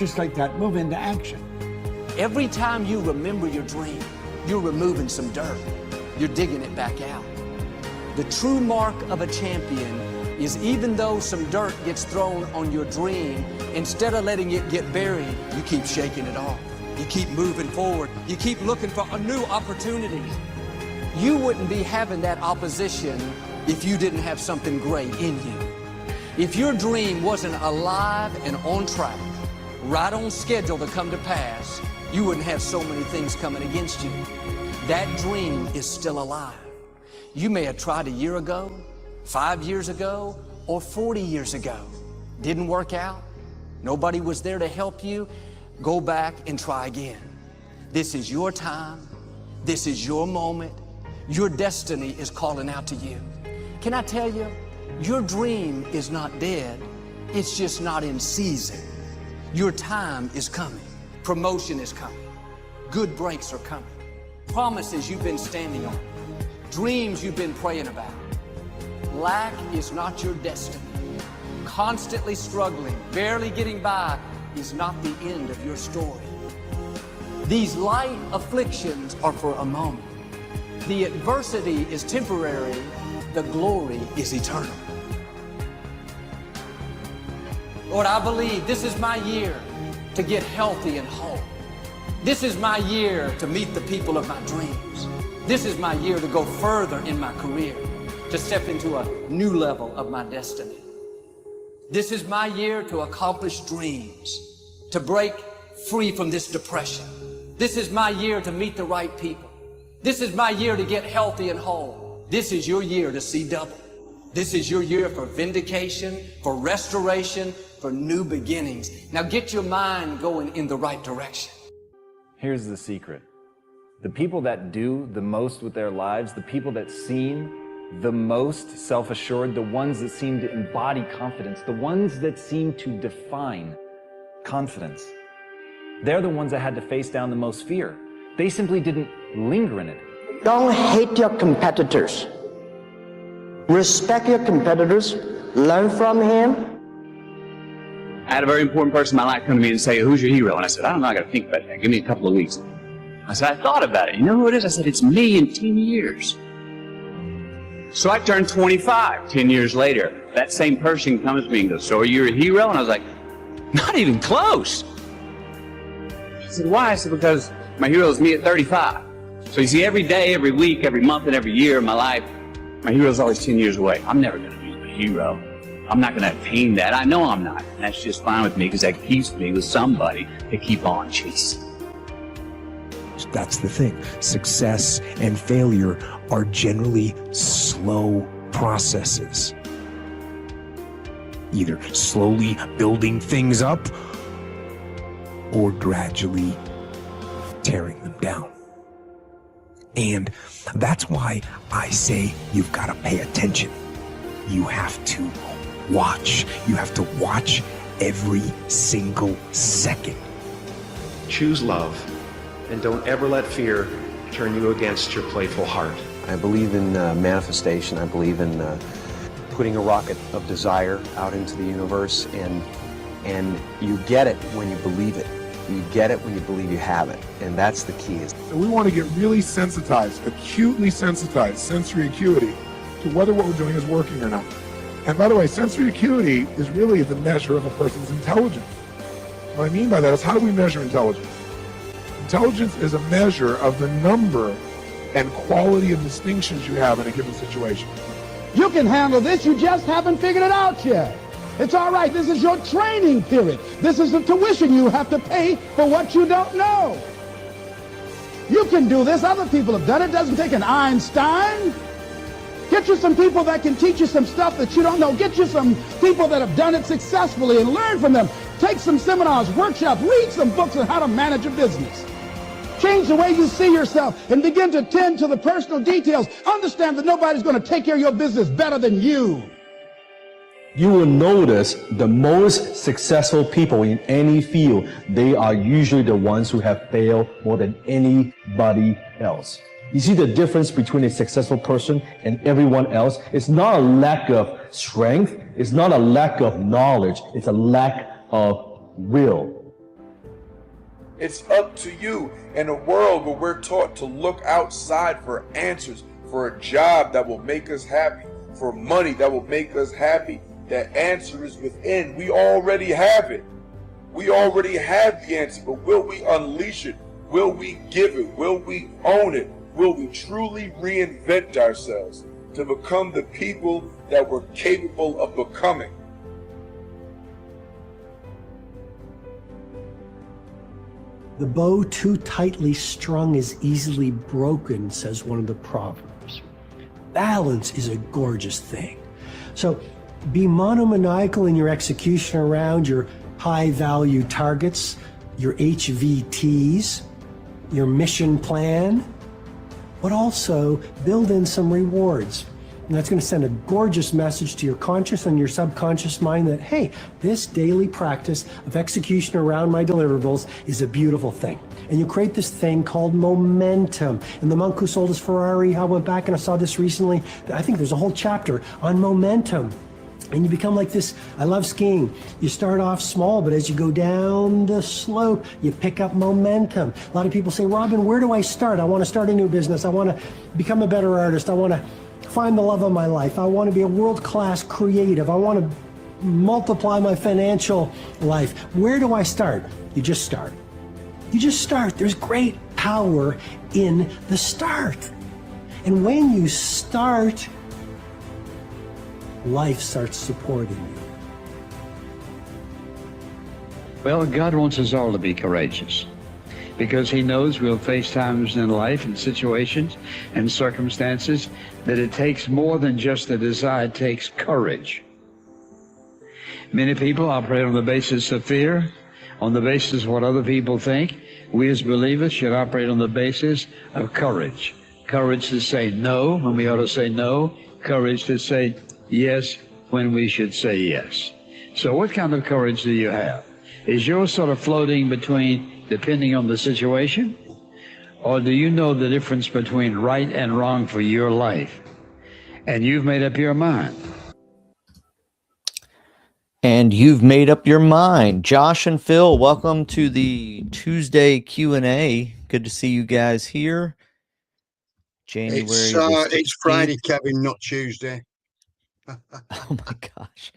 Just like that, move into action. Every time you remember your dream, you're removing some dirt. You're digging it back out. The true mark of a champion is even though some dirt gets thrown on your dream, instead of letting it get buried, you keep shaking it off. You keep moving forward. You keep looking for a new opportunity. You wouldn't be having that opposition if you didn't have something great in you. If your dream wasn't alive and on track, right on schedule to come to pass, you wouldn't have so many things coming against you. That dream is still alive. You may have tried a year ago, 5 years ago, or 40 years ago. Didn't work out. Nobody was there to help you. Go back and try again. This is your time. This is your moment. Your destiny is calling out to you. Can I tell you, your dream is not dead. It's just not in season. Your time is coming. Promotion is coming. Good breaks are coming. Promises you've been standing on. Dreams you've been praying about. Lack is not your destiny. Constantly struggling, barely getting by is not the end of your story. These light afflictions are for a moment. The adversity is temporary. The glory is eternal. Lord, I believe this is my year to get healthy and whole. This is my year to meet the people of my dreams. This is my year to go further in my career, to step into a new level of my destiny. This is my year to accomplish dreams, to break free from this depression. This is my year to meet the right people. This is my year to get healthy and whole. This is your year to see double. This is your year for vindication, for restoration, for new beginnings. Now get your mind going in the right direction. Here's the secret. The people that do the most with their lives, the people that seem the most self-assured, the ones that seem to embody confidence, the ones that seem to define confidence, they're the ones that had to face down the most fear. They simply didn't linger in it. Don't hate your competitors. Respect your competitors. Learn from him. I had a very important person in my life come to me and say, "Who's your hero?" And I said, "I don't know, I got to think about that. Give me a couple of weeks." I said, "I thought about it. You know who it is?" I said, "It's me in 10 years. So I turned 25 10 years later. That same person comes to me and goes, "So are you a hero?" And I was like, "Not even close." He said, "Why?" I said, "Because my hero is me at 35. So you see, every day, every week, every month, and every year of my life, my hero is always 10 years away. I'm never going to be a hero. I'm not going to attain that. I know I'm not. And that's just fine with me because that keeps me with somebody to keep on chasing." That's the thing. Success and failure are generally slow processes. Either slowly building things up or gradually tearing them down. And that's why I say you've got to pay attention. You have to watch. You have to watch every single second. Choose love, and don't ever let fear turn you against your playful heart. I believe in manifestation. I believe in putting a rocket of desire out into the universe, and you get it when you believe it. You get it when you believe you have it, and that's the key. So we want to get really sensitized, acutely sensitized, sensory acuity, to whether what we're doing is working or not. And by the way, sensory acuity is really the measure of a person's intelligence. What I mean by that is, how do we measure intelligence? Intelligence is a measure of the number and quality of distinctions you have in a given situation. You can handle this, you just haven't figured it out yet. It's all right, this is your training period. This is the tuition you have to pay for what you don't know. You can do this, other people have done it. It doesn't take an Einstein. Get you some people that can teach you some stuff that you don't know. Get you some people that have done it successfully and learn from them. Take some seminars, workshops, read some books on how to manage a business. Change the way you see yourself and begin to tend to the personal details. Understand that nobody's going to take care of your business better than you. You will notice the most successful people in any field, they are usually the ones who have failed more than anybody else. You see the difference between a successful person and everyone else? It's not a lack of strength. It's not a lack of knowledge. It's a lack of will. It's up to you. In a world where we're taught to look outside for answers, for a job that will make us happy, for money that will make us happy, that answer is within. We already have it. We already have the answer, but will we unleash it? Will we give it? Will we own it? Will we truly reinvent ourselves to become the people that we're capable of becoming? The bow too tightly strung is easily broken, says one of the proverbs. Balance is a gorgeous thing. So be monomaniacal in your execution around your high-value targets, your HVTs, your mission plan, but also build in some rewards. And that's going to send a gorgeous message to your conscious and your subconscious mind that, hey, this daily practice of execution around my deliverables is a beautiful thing. And you create this thing called momentum. And the monk who sold his Ferrari, I went back and I saw this recently. I think there's a whole chapter on momentum. And you become like this. I love skiing. You start off small, but as you go down the slope, you pick up momentum. A lot of people say, Robin, where do I start? I want to start a new business. I want to become a better artist. I want to find the love of my life. I want to be a world-class creative. I want to multiply my financial life. Where do I start? You just start. You just start. There's great power in the start. And when you start, life starts supporting you. Well, God wants us all to be courageous because he knows we'll face times in life and situations and circumstances that it takes more than just a desire, it takes courage. Many people operate on the basis of fear, on the basis of what other people think. We as believers should operate on the basis of courage. Courage to say no when we ought to say no. Courage to say yes when we should say yes. So what kind of courage do you have? Is yours sort of floating between depending on the situation? Or do you know the difference between right and wrong for your life? And you've made up your mind. And you've made up your mind. Josh and Phil, welcome to the Tuesday Q&A. Good to see you guys here. January it's Friday, Kevin, not Tuesday. Oh my gosh.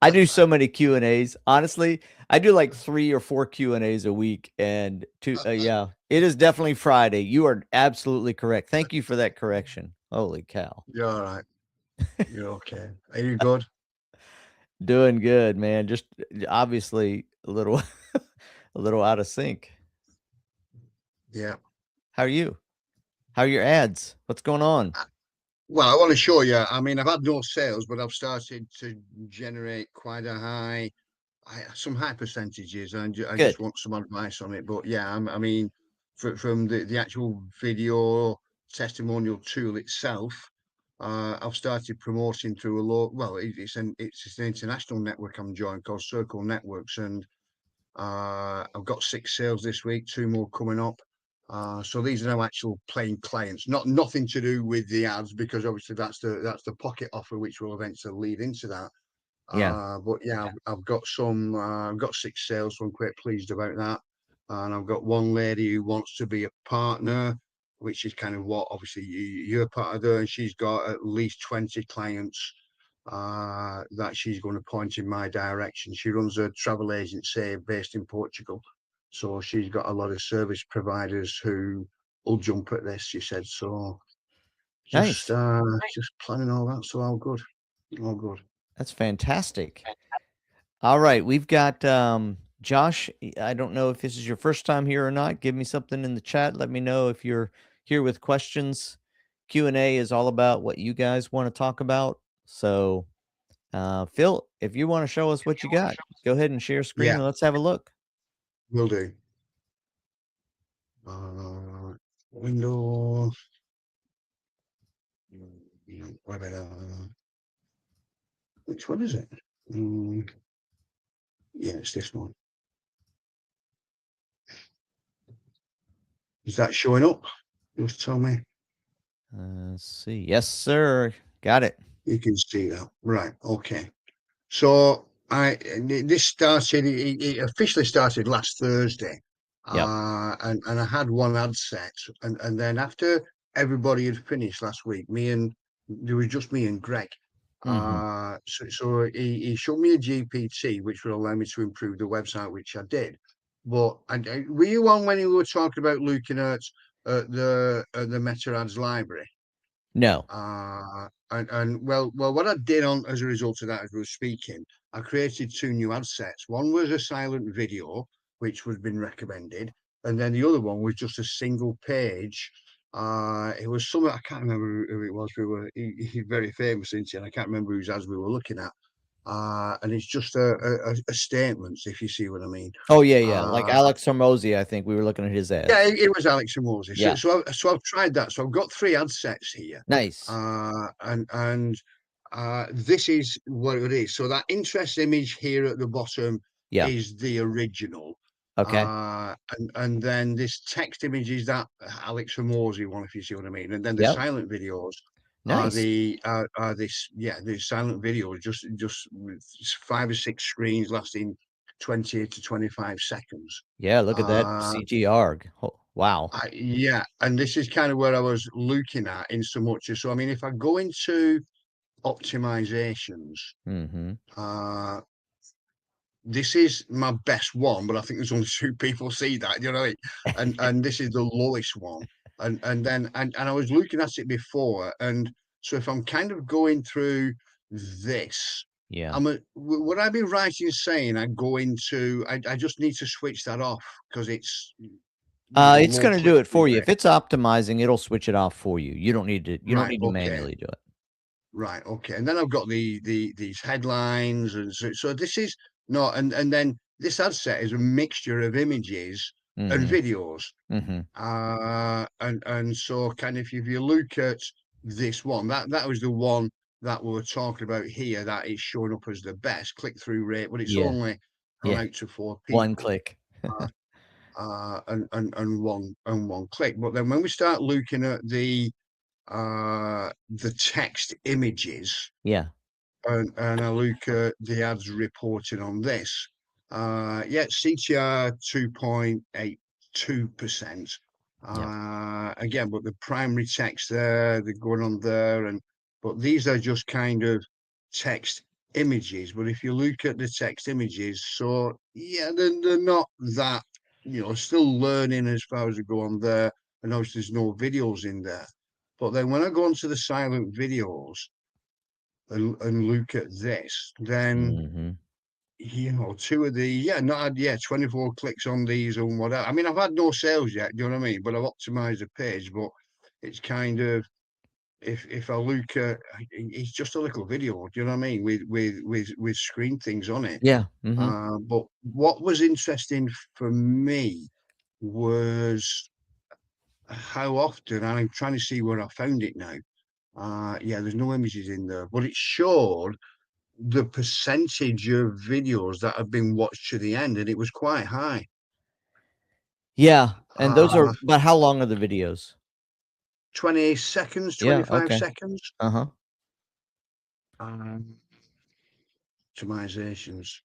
I do so many Q&As. Honestly, I do like 3 or 4 Q&As a week. And yeah, it is definitely Friday. You are absolutely correct. Thank you for that correction. Holy cow. You're all right. You're okay. Are you good? Doing good, man. Just obviously a little a little out of sync. Yeah. How are you? How are your ads? What's going on? Well, I want to show you. I mean, I've had no sales, but I've started to generate quite a some high percentages, and I just want some advice on it. But yeah, I mean, from the actual video testimonial tool itself, I've started promoting through it's an international network I'm joined called Circle Networks, and I've got 6 sales this week, 2 more coming up. So these are now actual paying clients, nothing to do with the ads, because obviously that's the pocket offer, which will eventually lead into that. Yeah. But yeah, I've got 6 sales, so I'm quite pleased about that. And I've got one lady who wants to be a partner, which is kind of what obviously you're part of her, and she's got at least 20 clients that she's going to point in my direction. She runs a travel agency based in Portugal. So she's got a lot of service providers who will jump at this, she said. So just planning all that. So all good. That's fantastic. All right. We've got Josh. I don't know if this is your first time here or not. Give me something in the chat. Let me know if you're here with questions. Q&A is all about what you guys want to talk about. So Phil, if you want to show us what you got, go ahead and share screen and let's have a look. Will do. Window. Which one is it? Yeah, it's this one. Is that showing up? Just tell me. Let's see. Yes, sir. Got it. You can see that. Right. Okay. So it officially started last Thursday. Yep. And I had one ad set, and then after everybody had finished last week, there was just me and Greg. So he showed me a GPT, which would allow me to improve the website, which I did. But were you on when you were talking about looking at the Meta Ads library? No. And what I did on as a result of that, as we were speaking, I created 2 new ad sets. One was a silent video, which was been recommended, and then the other one was just a single page. It was something, I can't remember who it was. He's very famous, isn't he? And I can't remember whose ads we were looking at. And it's just a statement, if you see what I mean. Oh yeah, like Alex Hormozy, I think we were looking at his ads. Yeah, it was Alex Hormozy. Yeah. So I've tried that. So I've got 3 ad sets here. Nice. And this is what it is. So that interest image here at the bottom is the original. Okay. And then this text image is that Alex Hormozy one, if you see what I mean. And then the silent videos are the silent videos, just with 5 or 6 screens lasting 20 to 25 seconds. Yeah, look at that CGR. Oh, wow. Yeah, and this is kind of where I was looking at in so much as, so I mean, if I go into optimizations, this is my best one, but I think there's only 2 people see that, you know what I mean? And this is the lowest one. And I was looking at it before, and so if I'm kind of going through this, would I be right in saying I go into, I just need to switch that off because it's going to do it for you. If it's optimizing, it'll switch it off for you. You don't need to manually do it. Right. Okay. And then I've got these headlines, and so this is not, and then this ad set is a mixture of images and videos. And so kind of, if you look at this one, that was the one that we were talking about here, that is showing up as the best click-through rate, but it's only out to 4 people. 1 click. and one click. But then when we start looking at the text images, and I look at the ads reported on this, CTR 2.82%. Again, but the primary text there, they're going on there, but these are just kind of text images. But if you look at the text images, so they're not that, still learning as far as they go on there. And obviously there's no videos in there. But then when I go onto the silent videos and look at this, then 2 of the 24 clicks on these and whatever. I mean, I've had no sales yet, do you know what I mean? But I've optimized the page, but it's kind of, if I look at, it's just a little video, do you know what I mean? With screen things on it. But what was interesting for me was how often, and I'm trying to see where I found it now. There's no images in there, but it showed the percentage of videos that have been watched to the end, and it was quite high. Yeah, and those are, but how long are the videos? 20 seconds, 25 seconds. Optimizations.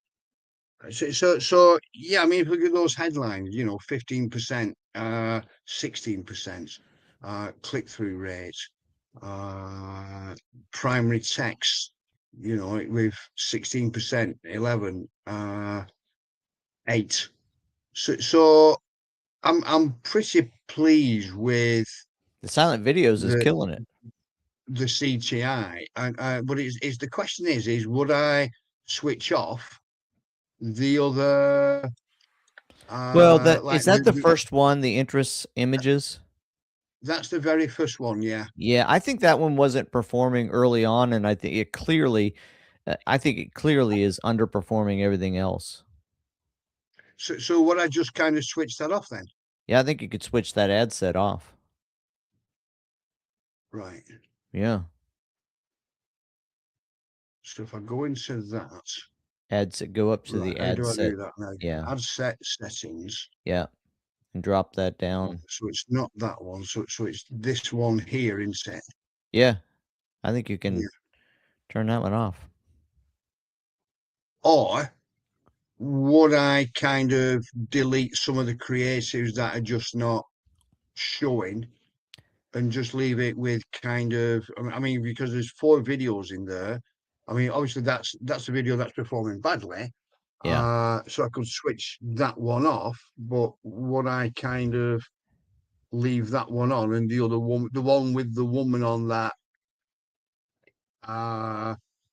So yeah, I mean, if we look at those headlines, 15%, 16%, click-through rate, primary text, with 16%, 11, 8. So I'm pretty pleased with the silent videos is killing it. The CTI, but is the question is would I switch off the other? Well, is that the first one, the interest images? That's the very first one, yeah. Yeah, I think that one wasn't performing early on, and I think it clearly is underperforming everything else. So would I just kind of switch that off then? Yeah, I think you could switch that ad set off. Right. Yeah. So if I go into that, ads that go up to the ad set. Do that now? Yeah. Ad set settings. Yeah. And drop that down. So it's not that one. So it's this one here instead. Yeah. I think you can turn that one off. Or would I kind of delete some of the creatives that are just not showing and just leave it with kind of, I mean, because there's 4 videos in there. I mean, obviously that's the video that's performing badly. Yeah. So I could switch that one off, but would I kind of leave that one on and the other one, the one with the woman on that,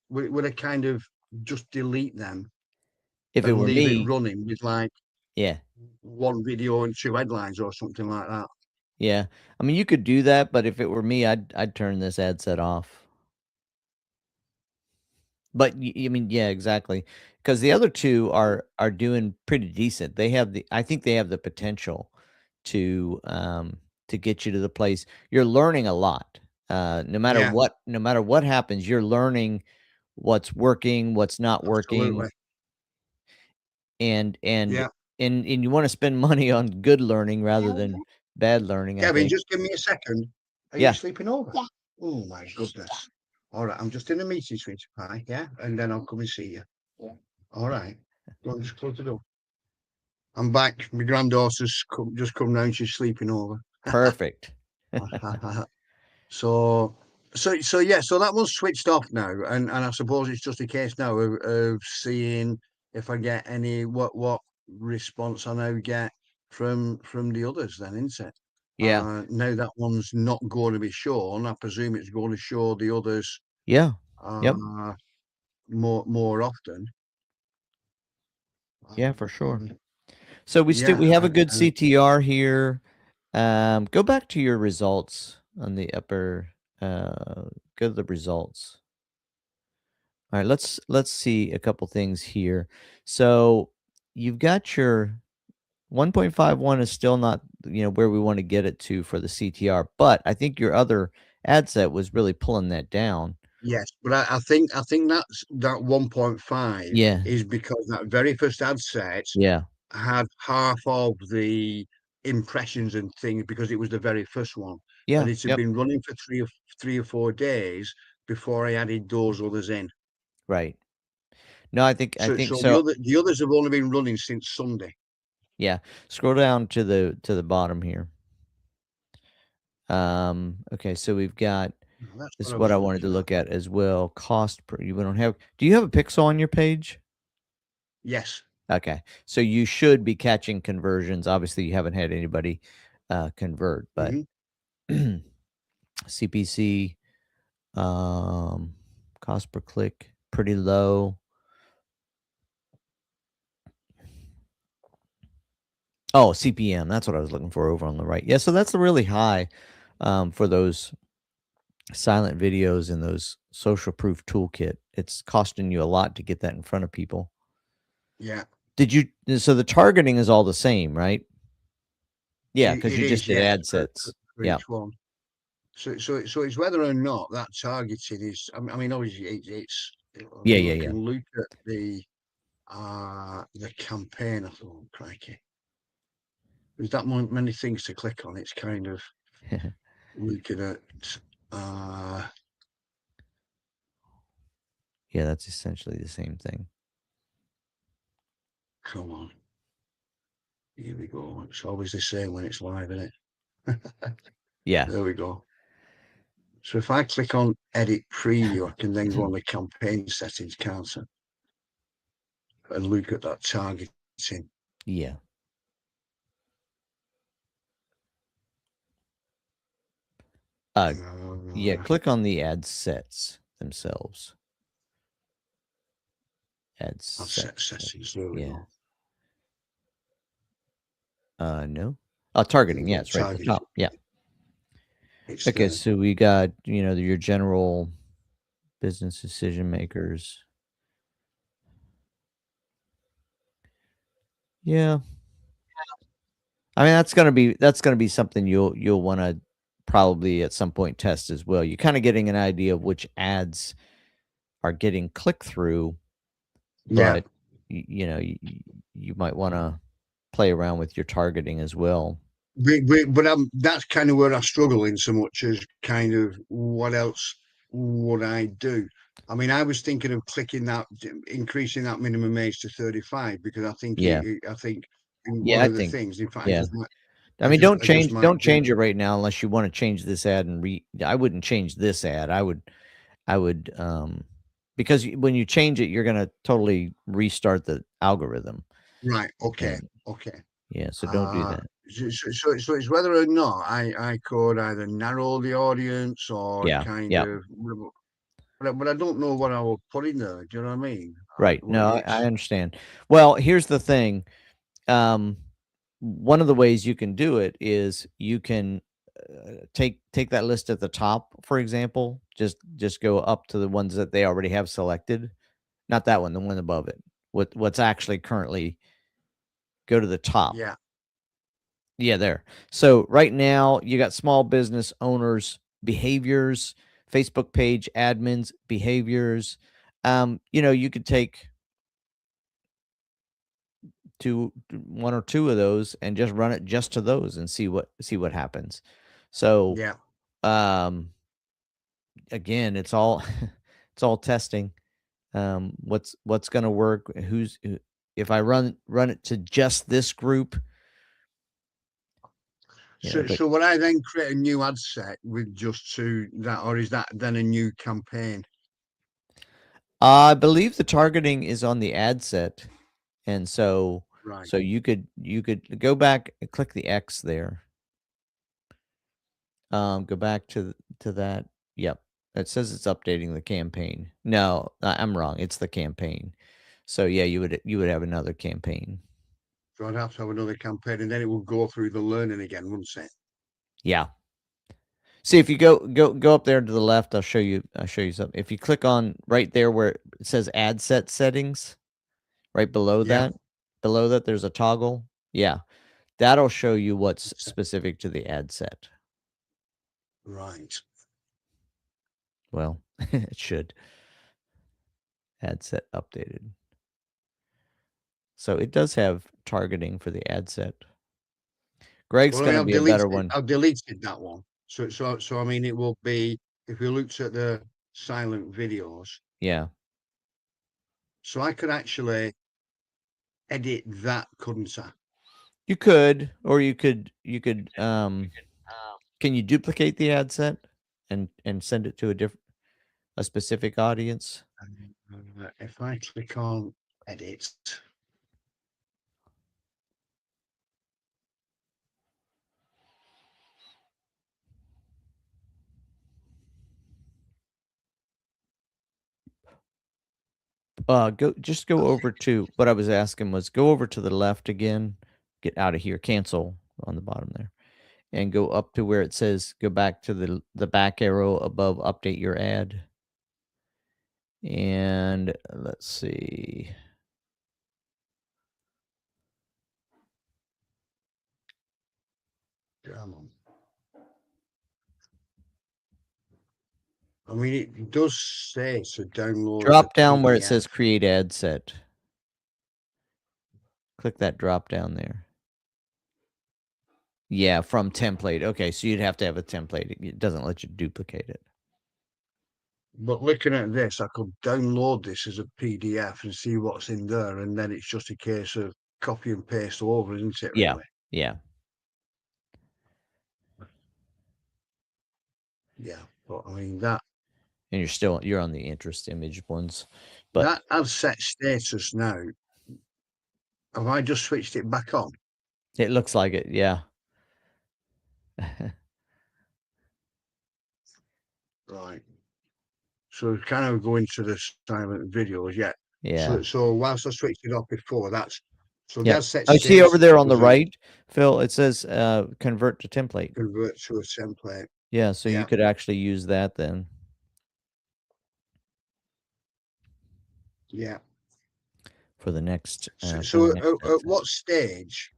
would I kind of just delete them If it and were leave it me, running with like yeah. 1 video and 2 headlines or something like that? Yeah. I mean, you could do that, but if it were me, I'd turn this ad set off. But I mean, yeah, exactly. Because the other 2 are doing pretty decent. They have I think they have the potential to get you to the place. You're learning a lot. No matter Yeah, what happens, you're learning what's working, what's not working, absolutely. and Yeah. you want to spend money on good learning rather than bad learning, I Kevin, think. just give me a second. Are you Yeah. sleeping over? Yeah. Oh my goodness. All right, I'm just in a meeting, sweetie pie, yeah? And then I'll come and see you. Yeah. All right. Go on, just close the door. I'm back. My granddaughter's just come round. She's sleeping over. Perfect. So yeah, so that one's switched off now, and I suppose it's just a case now of seeing if I get any what response I now get from the others, then, isn't it? Yeah. Now that one's not going to be shown, I presume it's going to show the others Yeah. Yep. more often. Yeah, for sure. So we Yeah, have a good CTR here. Go back to your results on the upper. Go to the results. All right, let's see a couple things here. So you've got your 1.51 is still not where we want to get it to for the CTR, but I think your other ad set was really pulling that down. Yes, but I think that's that 1.5 Yeah. is because that very first ad set Yeah. had half of the impressions and things because it was the very first one. Yeah. And it had Yep. been running for 3 or 4 days before I added those others in. Right. No, I think So so. the others have only been running since Sunday. Yeah. Scroll down to the bottom here. Okay, so we've got this is what I wanted to look at as well. Cost per you don't have. Do you have a pixel on your page? Yes. Okay. So you should be catching conversions. Obviously, you haven't had anybody convert, but CPC cost per click pretty low. Oh, CPM. That's what I was looking for over on the right. Yeah, so that's really high for those silent videos and those social proof toolkit. It's costing you a lot to get that in front of people. Yeah. So the targeting is all the same, right? Yeah, because It you is, just did yes, ad sets. for Yeah. each one. So it's whether or not that targeting is. I mean, obviously it's. Yeah, I yeah. can look at the campaign. I thought, crikey, there's that many things to click on. It's kind of looking at. Yeah, that's essentially the same thing. Come on. Here we go. It's always the same when it's live, isn't it? Yeah. There we go. So if I click on edit preview, I can then go on the campaign settings, can't I? And look at that targeting. Yeah. Yeah, click on the ad sets themselves. Ad settings. There we go. No. Oh, targeting. Yeah, it's right at the top. Yeah. Okay, so we got, your general business decision makers. Yeah. I mean, that's gonna be something you'll want to probably at some point test as well. You're kind of getting an idea of which ads are getting click through, but you might want to play around with your targeting as well. But that's kind of where I struggle in so much as kind of what else would I do? I mean, I was thinking of increasing that minimum age to 35 because I think Yeah. I think Yeah, one I of the think. things. In fact, Yeah. I I mean, just don't change might do it right now unless you want to change this ad and I wouldn't change this ad. I would because when you change it, you're gonna totally restart the algorithm. Right. Okay. And Okay. yeah, so don't do that. So it's whether or not I could either narrow the audience or Yeah. kind Yeah. of, but I don't know what I would put in there. Do you know what I mean? Right. No, I understand. Well, here's the thing. One of the ways you can do it is you can take that list at the top, for example. Just go up to the ones that they already have selected. Not that one, the one above it. What's actually currently go to the top. Yeah. Yeah, there. So right now you got small business owners behaviors, Facebook page admins behaviors. You could take one or two of those and just run it just to those and see what happens. So Yeah. Again, it's all it's all testing. What's going to work? If I run it to just this group. So would I then create a new ad set with just to that, or is that then a new campaign? I believe the targeting is on the ad set, and so Right. so you could go back and click the X there. Go back to that. Yep, it says it's updating the campaign. No, I'm wrong. It's the campaign. So yeah, you would have another campaign. So I'd have to have another campaign, and then it will go through the learning again, wouldn't it? Yeah. See, if you go up there to the left, I'll show you something. If you click on right there where it says ad set settings, right below that, there's a toggle. Yeah. That'll show you what's specific to the ad set. Right. Well, it should. Ad set updated. So it does have targeting for the ad set. Greg's going to be a better one. I've deleted that one. So I mean, it will be, if we looked at the silent videos. Yeah. So I could actually edit that, couldn't I? You could, or you could can you duplicate the ad set and send it to a specific audience? If I click on edit. Go over to what I was asking was go over to the left again, get out of here, cancel on the bottom there, and go up to where it says go back to the back arrow above update your ad. And let's see. Come on. I mean, it does say to download. Drop down where it says create ad set. Click that drop down there. Yeah, from template. Okay, so you'd have to have a template. It doesn't let you duplicate it. But looking at this, I could download this as a PDF and see what's in there, and then it's just a case of copy and paste over, isn't it? Really? Yeah, yeah. Yeah, but I mean that. And you're on the interest image ones, but that I've set status now. Have I just switched it back on? It looks like it, yeah. Right. So kind of going to the silent videos, yeah. Yeah. So whilst I switched it off before, that's Yeah. set. I see over there on the right, Phil, it says convert to template. Convert to a template. Yeah, so you could actually use that then. Yeah. For the next. So at what stage,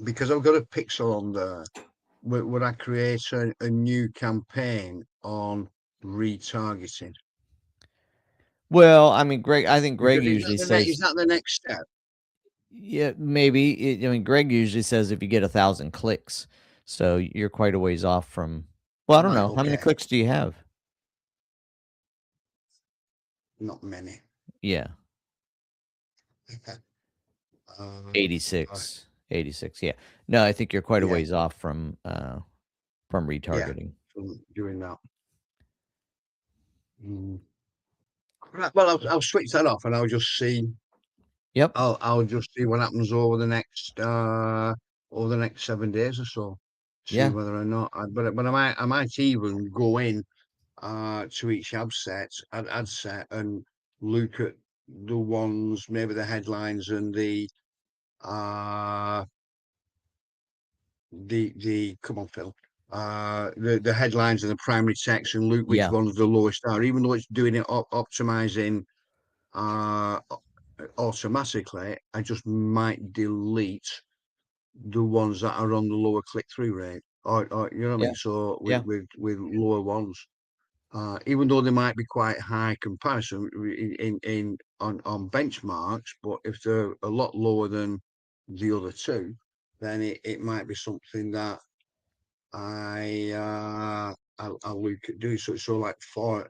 because I've got a pixel on there, would I create a new campaign on retargeting? Well, I mean, I think Greg usually says. Is that the next step? Yeah, maybe. I mean, Greg usually says if you get 1,000 clicks, so you're quite a ways off from. Well, I don't know. How many clicks do you have? not many. Yeah. uh, 86. 86. Yeah. No, I think you're quite a yeah, ways off from yeah, retargeting. from doing that. Right, well, I'll switch that off and I'll just see. Yep. I'll just see what happens over the next 7 days or so. See Yeah. whether or not. But I might even go in to each ad set and look at the ones, maybe the headlines and the come on, Phil. The headlines and the primary text and look which Yeah. one's the lowest are, even though it's doing it optimizing automatically. I just might delete the ones that are on the lower click-through rate, or you know what I Yeah. mean. So Yeah. with lower ones, even though they might be quite high comparison in on benchmarks, but if they're a lot lower than the other two, then it might be something that I'll look at doing. So like for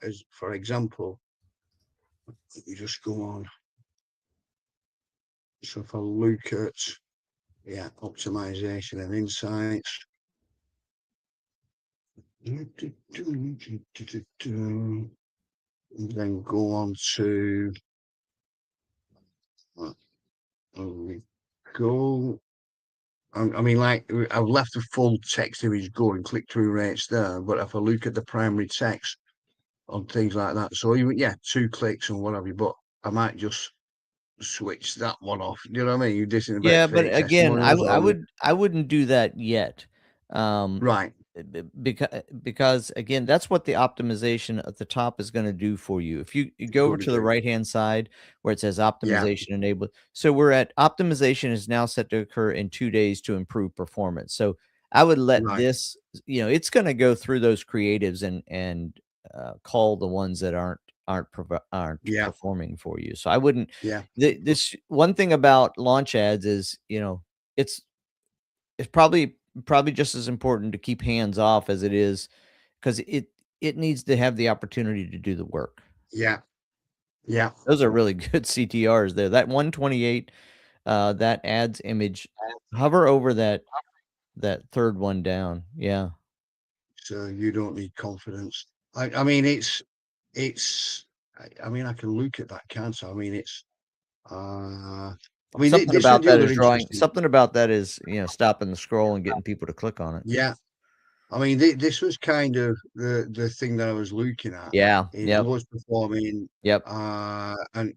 example, let me just go on. So if I look at optimization and insights, then go on to there we go. I mean, like I've left the full text image going, click-through rates there, but if I look at the primary text on things like that, so even 2 clicks and whatever, but I might just switch that one off. You know what I mean? You're dissing about Yeah, but fake again, testimonials or I wouldn't do that yet. right. Because again, that's what the optimization at the top is going to do for you. If you go over Gonna to the do. right-hand side where it says Yeah. optimization enabled. So we're at optimization is now set to occur in 2 days to improve performance. So I would let Right. this, it's going to go through those creatives and call the ones that aren't Yeah. performing for you. So I wouldn't. Yeah. This one thing about launch ads is, it's probably just as important to keep hands off as it is, because it needs to have the opportunity to do the work. Yeah. Yeah. Those are really good CTRs there. That 128, that ads image, hover over that third one down. Yeah. So you don't need confidence. I mean, it's. I mean, I can look at that, can't I? I mean, it's. I mean, Something this is about the that other is drawing. interesting. Something about that is, stopping the scroll and getting people to click on it. Yeah. I mean, this was kind of the thing that I was looking at. Yeah. Is Yep. lowest performing. Yep. And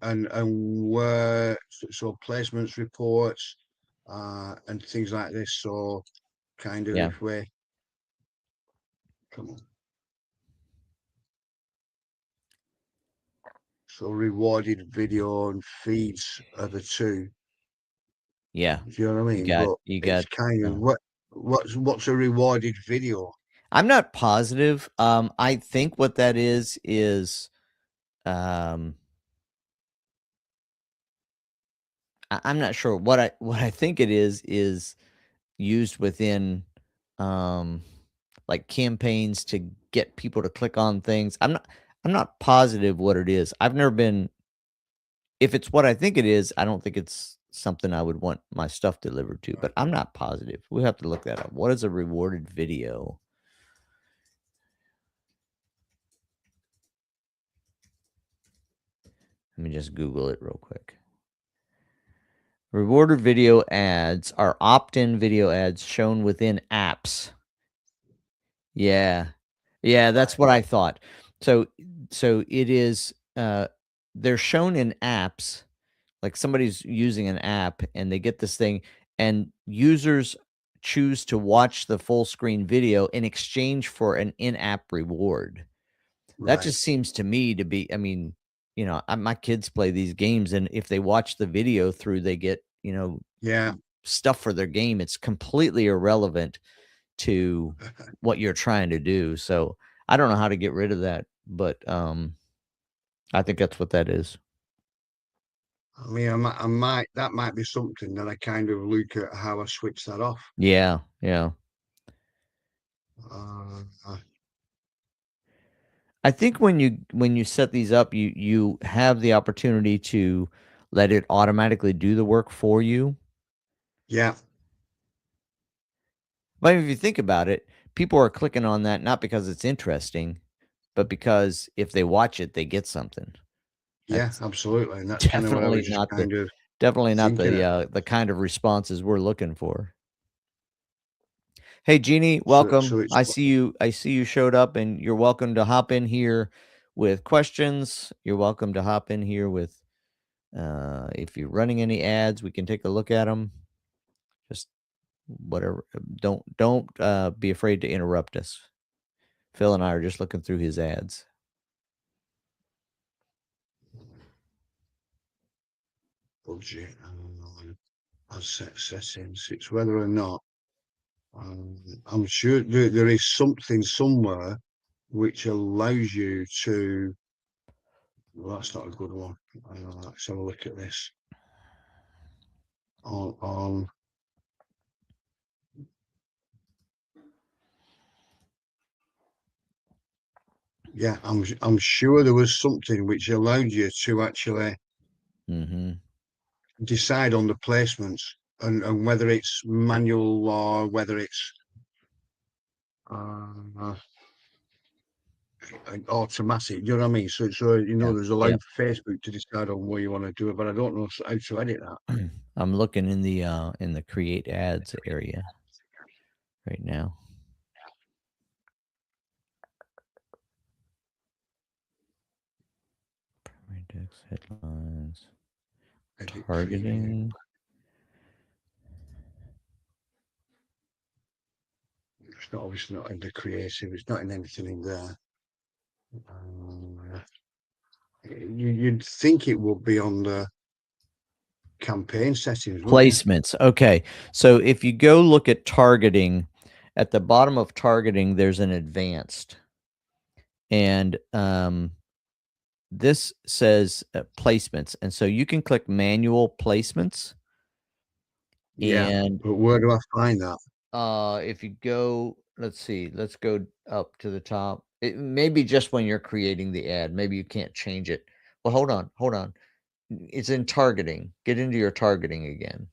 where so placements reports, and things like this. So kind of Yeah. if we come on. So rewarded video and feeds are the two. Yeah. Do you know what I mean? But You it's got. kind of what's a rewarded video? I'm not positive. I think what that is, I'm not sure. What I think it is used within, like campaigns to get people to click on things. I'm not positive what it is. I've never been. If it's what I think it is, I don't think it's something I would want my stuff delivered to. But I'm not positive. We have to look that up. What is a rewarded video? Let me just Google it real quick. Rewarded video ads are opt-in video ads shown within apps. Yeah. Yeah, that's what I thought. So it is, they're shown in apps, like somebody's using an app and they get this thing and users choose to watch the full screen video in exchange for an in-app reward. That Right. just seems to me to be, I mean, my kids play these games and if they watch the video through, they get, Yeah. stuff for their game. It's completely irrelevant to what you're trying to do. So I don't know how to get rid of that, but I think that's what that is. I mean, I might that might be something that I kind of look at how I switch that off. Yeah, yeah. I think when you set these up, you have the opportunity to let it automatically do the work for you. Yeah. But if you think about it, people are clicking on that not because it's interesting, but because if they watch it, they get something. Yeah, That's absolutely. And that's kind of what I was just kind of definitely not thinking of. the kind of responses we're looking for. Hey, Jeannie, So welcome. it's I see you showed up, and you're welcome to hop in here with questions. You're welcome to hop in here with if you're running any ads, we can take a look at them. Just whatever. Don't be afraid to interrupt us. Phil and I are just looking through his ads. budget. I'll set settings. It's whether or not I'm sure there is something somewhere which allows you to. Well, that's not a good one. Let's have a look at this. On yeah, I'm sure there was something which allowed you to actually decide on the placements and whether it's manual or whether it's automatic. Do you know what I mean? So there's a line for Facebook to decide on where you want to do it, but I don't know how to edit that. I'm looking in the create ads area right now. Index headlines, targeting. It's not obviously not in the creative. It's not in anything in there. You'd think it would be on the campaign settings. Placements. Okay. So if you go look at targeting, at the bottom of targeting, there's an advanced. And this says placements. And so you can click manual placements. Yeah. And but where do I find that? If you go, let's see, let's go up to the top. It may be just when you're creating the ad. Maybe you can't change it. Well, hold on. It's in targeting. Get into your targeting again.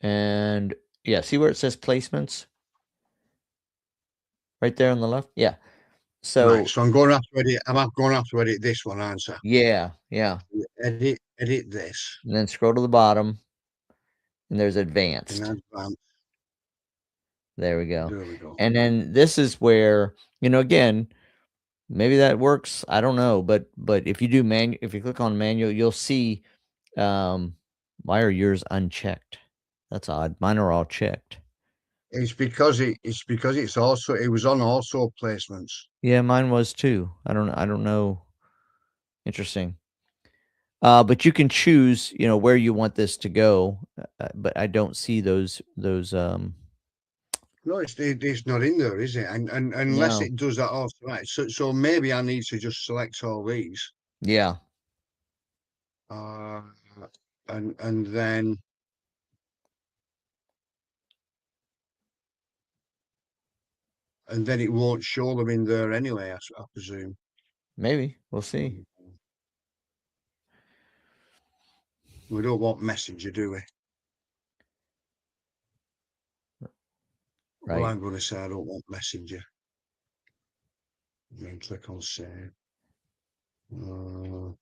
And yeah, see where it says placements? Right there on the left? Yeah. So, right, so I'm going to have to edit. I'm going to have to edit this one, aren't I? Yeah. Edit this. And then scroll to the bottom. And there's advanced. And advanced. There we go. There we go. And then this is where, again, maybe that works. I don't know. But if you do if you click on manual, you'll see why are yours unchecked? That's odd. Mine are all checked. It's because it was on also placements. Yeah, mine was too. I don't know. Interesting. But you can choose, where you want this to go. But I don't see those. No, it's not in there, is it? And unless it does that also, right? So maybe I need to just select all these. Yeah. And then. And then it won't show them in there anyway, I presume. Maybe. We'll see. We don't want Messenger, do we? Right. Well, I'm going to say I don't want Messenger. And then click on save. Then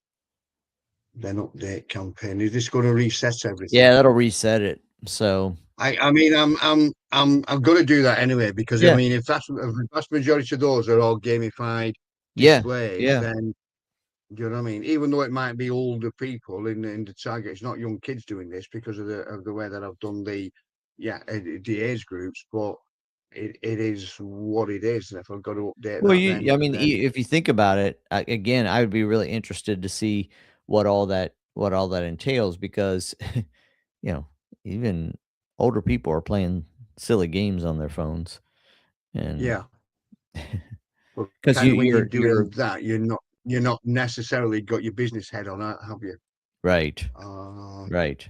update campaign. Is this going to reset everything? Yeah, that'll reset it. So I mean, I'm going to do that anyway because I mean, if the vast majority of those are all gamified displays, then do you know what I mean? Even though it might be older people in the target, it's not young kids doing this because of the way that I've done the age groups, but it is what it is. And if I've got to update, well, if you think about it, again, I would be really interested to see what all that entails because, even older people are playing silly games on their phones, and because when you're doing that, you're not. you're not necessarily got your business head on that, have you? Right. Right.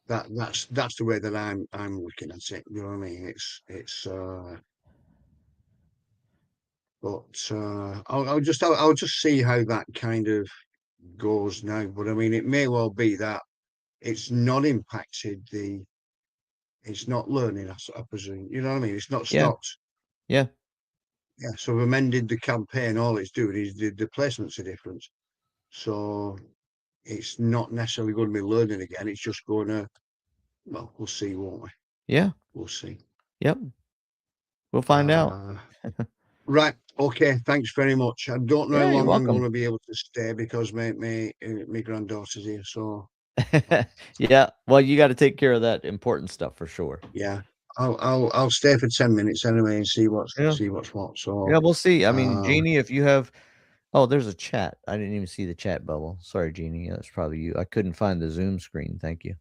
That's the way that I'm looking at it. You know what I mean? I'll just see how that kind of goes now. But I mean, it may well be that it's not impacted it's not learning, I presume. You know what I mean? It's not Yeah. stopped. Yeah. Yeah. So I've amended the campaign. All it's doing is the placements are different. So it's not necessarily going to be learning again. It's just going to, well, we'll see, won't we? Yeah. We'll see. Yep. We'll find out. Right. Okay. Thanks very much. I don't know Yeah, how you're long I'm going welcome. to be able to stay because my granddaughter's here. So Yeah. Well, you got to take care of that important stuff for sure. yeah, I'll stay for 10 minutes anyway and see what's Yeah. what. So Yeah, we'll see. I mean, Jeannie, if you have, oh, there's a chat. I didn't even see the chat bubble. Sorry, Jeannie. That's probably you. I couldn't find the Zoom screen. Thank you.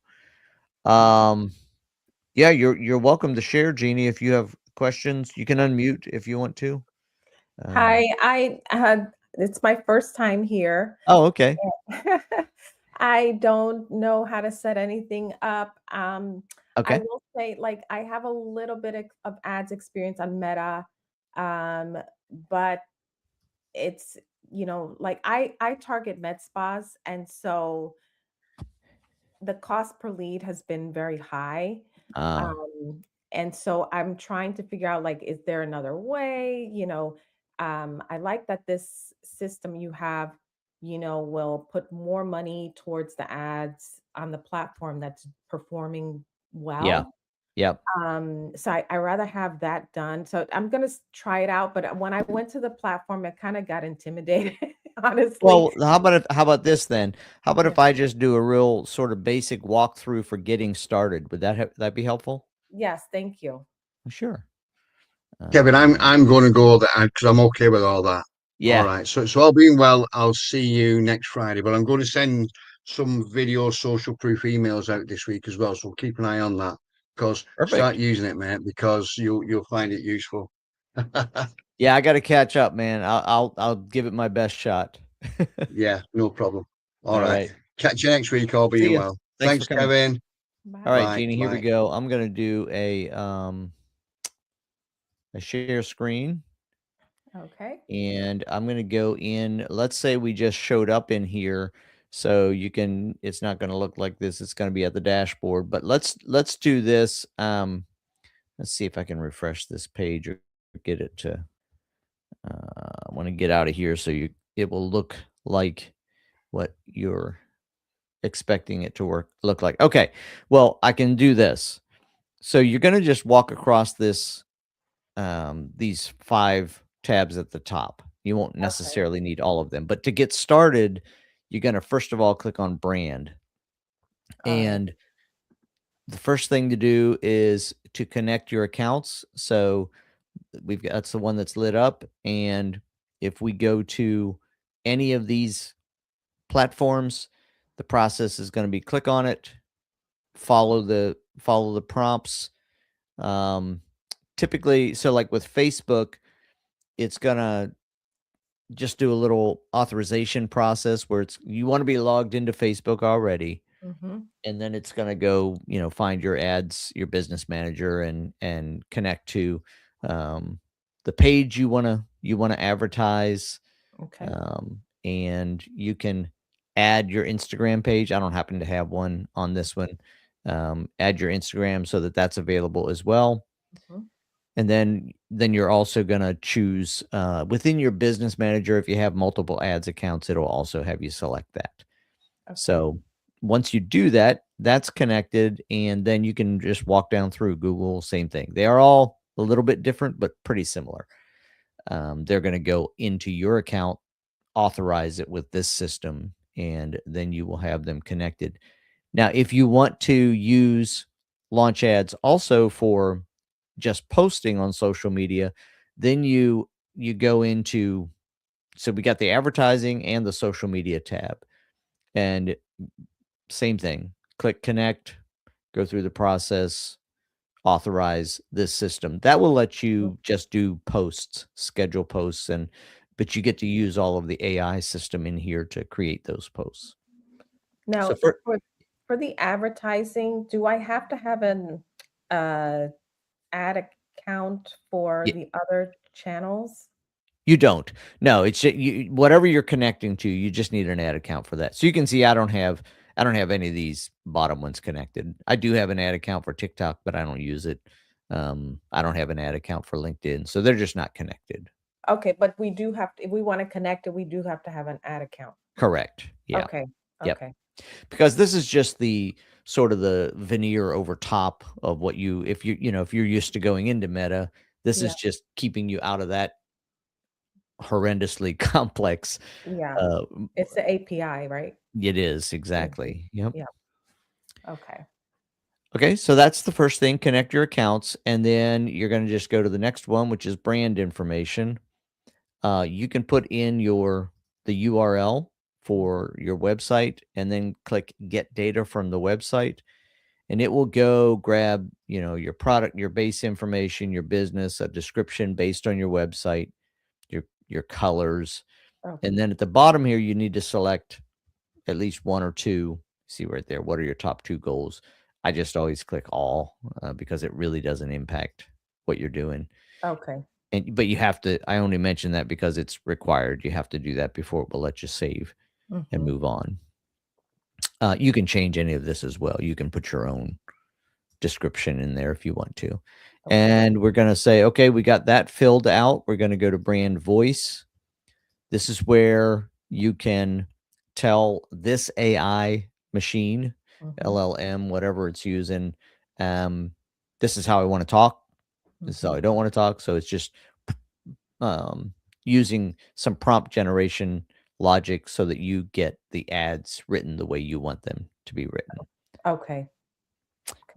Yeah, you're welcome to share, Jeannie. If you have questions, you can unmute if you want to. Hi, it's my first time here. Oh, okay. I don't know how to set anything up. I Okay. will say, like, I have a little bit of ads experience on Meta, but it's, like I target med spas, and so the cost per lead has been very high. And so I'm trying to figure out, like, is there another way? I like that this system you have, will put more money towards the ads on the platform that's performing Yeah. well. Yep. So I rather have that done. So I'm gonna try it out. But when I went to the platform, I kind of got intimidated, honestly. Well, how about this then? How about Yeah. if I just do a real sort of basic walkthrough for getting started? Would that be helpful? Yes, thank you. Sure. Kevin, I'm going to go there because I'm okay with all that. Yeah. All right. So all being well, I'll see you next Friday. But I'm going to send some video social proof emails out this week as well. So keep an eye on that because start using it, mate, because you'll find it useful. Yeah, I got to catch up, man. I'll give it my best shot. Yeah, no problem. All All right. right. Catch you next week. All See being ya. well. Thanks for coming. Kevin. All right, Bye. Jeannie, here we Bye. go. I'm gonna do a share screen. Okay. And I'm going to go in. Let's say we just showed up in here. So it's not going to look like this. It's going to be at the dashboard, but let's do this. Let's see if I can refresh this page or get it to, I want to get out of here. So it will look like what you're expecting it to look like. Okay. Well, I can do this. So you're going to just walk across this, these 5 tabs at the top. You won't necessarily need all of them, but to get started, you're going to first of all click on brand. And the first thing to do is to connect your accounts. So that's the one that's lit up. And if we go to any of these platforms, the process is going to be click on it, follow the prompts. Typically, so like with Facebook, it's gonna just do a little authorization process where you want to be logged into Facebook already, and then it's gonna go, find your ads, your business manager, and connect to the page you wanna advertise. Okay. And you can add your Instagram page. I don't happen to have one on this one. Add your Instagram so that that's available as well. And then you're also going to choose within your business manager. If you have multiple ads accounts, it'll also have you select that. So once you do that, that's connected. And then you can just walk down through Google, same thing. They are all a little bit different, but pretty similar. They're going to go into your account, authorize it with this system, and then you will have them connected. Now, if you want to use launch ads also for just posting on social media, then you go into, so we got the advertising and the social media tab, and same thing, click connect, go through the process, authorize this system. That will let you just do posts, schedule posts, and but you get to use all of the AI system in here to create those posts. Now, So for for the advertising, do I have to have an ad account for the other channels? You don't. No, it's whatever you're connecting to, you just need an ad account for that. So you can see I don't have any of these bottom ones connected. I do have an ad account for TikTok, but I don't use it. I don't have an ad account for LinkedIn, so they're just not connected. Okay, but we do have to, if we want to connect it, we do have to have an ad account. Correct. Yeah. Okay. Yep. Okay. Because this is just the sort of the veneer over top of what if you're used to going into Meta, this Yeah. is just keeping you out of that horrendously complex. Yeah. It's the API, right? It is, exactly. Yep. Yeah. Okay. Okay, so that's the first thing, connect your accounts, and then you're going to just go to the next one, which is brand information. You can put in the URL for your website and then click get data from the website, and it will go grab, your product, your base information, your business, a description based on your website, your colors. Okay. And then at the bottom here, you need to select at least one or two. See right there, what are your top 2 goals? I just always click all because it really doesn't impact what you're doing. Okay. But you have to, I only mention that because it's required. You have to do that before it will let you save and Mhm. move on. You can change any of this as well. You can put your own description in there if you want to. And we're going to say, okay, we got that filled out. We're going to go to brand voice. This is where you can tell this AI machine, LLM, whatever it's using, this is how I want to talk. This is how I don't want to talk. So it's just using some prompt generation logic so that you get the ads written the way you want them to be written. Okay.